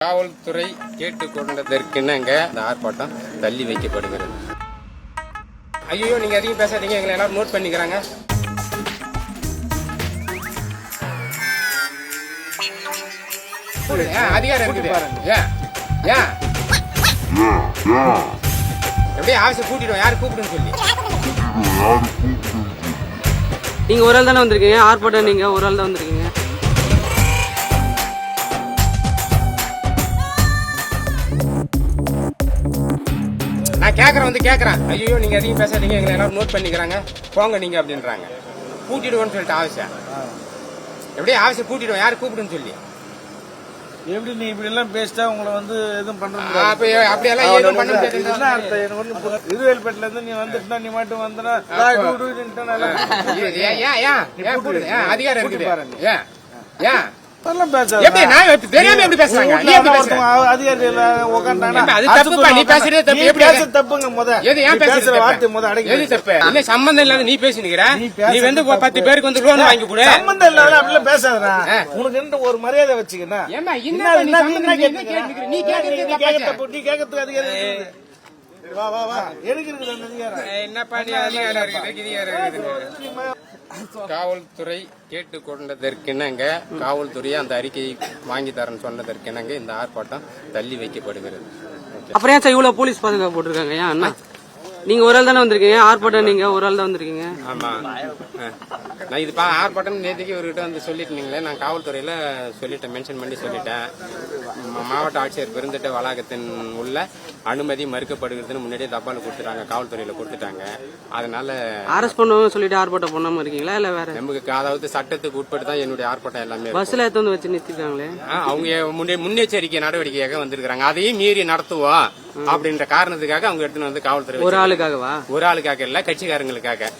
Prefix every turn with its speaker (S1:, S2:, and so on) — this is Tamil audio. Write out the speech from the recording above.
S1: காவல்துறை கேட்டுக்கொண்டதற்கிணங்க இந்த ஆர்ப்பாட்டம் தள்ளி வைக்கப்படுகிறது. ஐயோ, நீங்க அதிகம் பேசாதீங்க, எங்களை எல்லாரும் நோட் பண்ணிக்கிறாங்க. அதிகாரம் இருக்குது. எப்படியே ஆஃபீஸர் கூட்டிடுவோம், யாரு கூப்பிடுன்னு சொல்லி.
S2: நீங்க ஒரு ஆள் தானே வந்திருக்கீங்க, ஆர்ப்பாட்டம் நீங்க ஒரு ஆள் தான் வந்திருக்கீங்க.
S1: நான் கேட்கறேன். ஐயோ, நீங்க அதிகம் பேசாதீங்க, எங்களை எல்லாரும் நோட் பண்ணிக்கிறாங்க, போங்க நீங்க அப்படின்றாங்க. கூட்டிடுவோன்னு சொல்லிட்டு ஆஃபீஸர் எப்படியே ஆஃபீஸர் கூட்டிடுவோம், யாரு கூப்பிடுன்னு சொல்லி.
S3: எப்படி நீ இப்படி எல்லாம் பேசிட்டா உங்களை வந்து எதுவும் பண்றது
S1: அப்படியெல்லாம் எதுவும் பண்ண முடியாது.
S3: இருவேல்பேட்டில இருந்து நீ வந்துட்டா நீ மட்டும் வந்தனா
S1: அதிகாரம் இருக்குது. ஏன்
S3: அதெல்லாம் பேசாத.
S1: எப்படி நான் தெரியாம எப்படி பேசுறாங்க? நீ எப்படி பேசுற?
S3: அதிகாரி உட்கார்ந்தாங்க.
S1: அது தப்புப்பா, நீ பேசுறது தப்பு. எப்படி
S3: பேச தப்புங்க?
S1: எது ஏன் பேசுற
S3: வார்த்தை அடங்கி
S1: எது தப்பு? இல்ல சம்பந்தம் இல்லாத நீ பேசினுக்கிற. நீ வந்து 10 பேருக்கு வந்து லோன் வாங்கி கொடு.
S3: சம்பந்தம் இல்லாத அப்படிலாம் பேசாதடா. உனக்கு என்ன ஒரு மரியாதை வச்சுக்கனா?
S1: ஏமா
S3: நீ கேட்கறதுக்கு அதிகாரி வா வா வா. எதுக்கு இருக்குது அந்த அதிகாரம்?
S1: என்னப்பா நீ அதிகாரம் இருக்குது. காவல்துறை கேட்டுக்கொண்டதற்கிணங்க காவல்துறையை அந்த அறிக்கையை வாங்கி தரேன்னு சொன்னதற்கிணங்க இந்த ஆர்ப்பாட்டம் தள்ளி வைக்கப்படுகிறது.
S2: அப்புறம் ஏன் சார் இவ்வளவு போலீஸ் பாதுகாப்பு போட்டிருக்காங்க? ஏன் அண்ணா, நீங்க ஒரு ஆள் தானே வந்திருக்கீங்க, ஆர்ப்பாட்டம் நீங்க ஒரு ஆள் தான் வந்திருக்கீங்க.
S1: ஆமா, நான் இது ஆர்ப்பாட்டம் நேற்றுக்கு இவர்கிட்ட வந்து சொல்லிட்டீங்களே, நான் காவல்துறையில சொல்லிட்டேன், மென்ஷன் பண்ணி சொல்லிட்டேன். மாவட்ட ஆட்சியர் பெருந்திட்ட வளாகத்தின் உள்ள அனுமதி மறுக்கப்படுகிறதுன்னு முன்னாடியே தபால் கொடுத்துட்டாங்க, காவல்துறையில கொடுத்துட்டாங்க. அதனால
S2: அரெஸ்ட் பண்ணுவாங்க சொல்லிட்டு ஆர்ப்பாட்டம் பண்ணாம இருக்கீங்களா இல்ல வேற?
S1: நமக்கு அதாவது சட்டத்துக்கு உட்பட்டு தான் என்னுடைய ஆர்ப்பாட்டம் எல்லாமே.
S2: பஸ்ல எடுத்து வந்து வச்சு நிறுத்திட்டாங்களே,
S1: அவங்க முன்னெச்சரிக்கை நடவடிக்கையாக வந்திருக்காங்க. அதையும் மீறி நடத்துவோம் அப்படின்ற காரணத்துக்காக அவங்க எடுத்துன்னு வந்து காவல்துறை
S2: ஒரு ஆளுக்காகவா?
S1: ஒரு ஆளுக்காக இல்ல, கட்சிக்காரங்களுக்காக.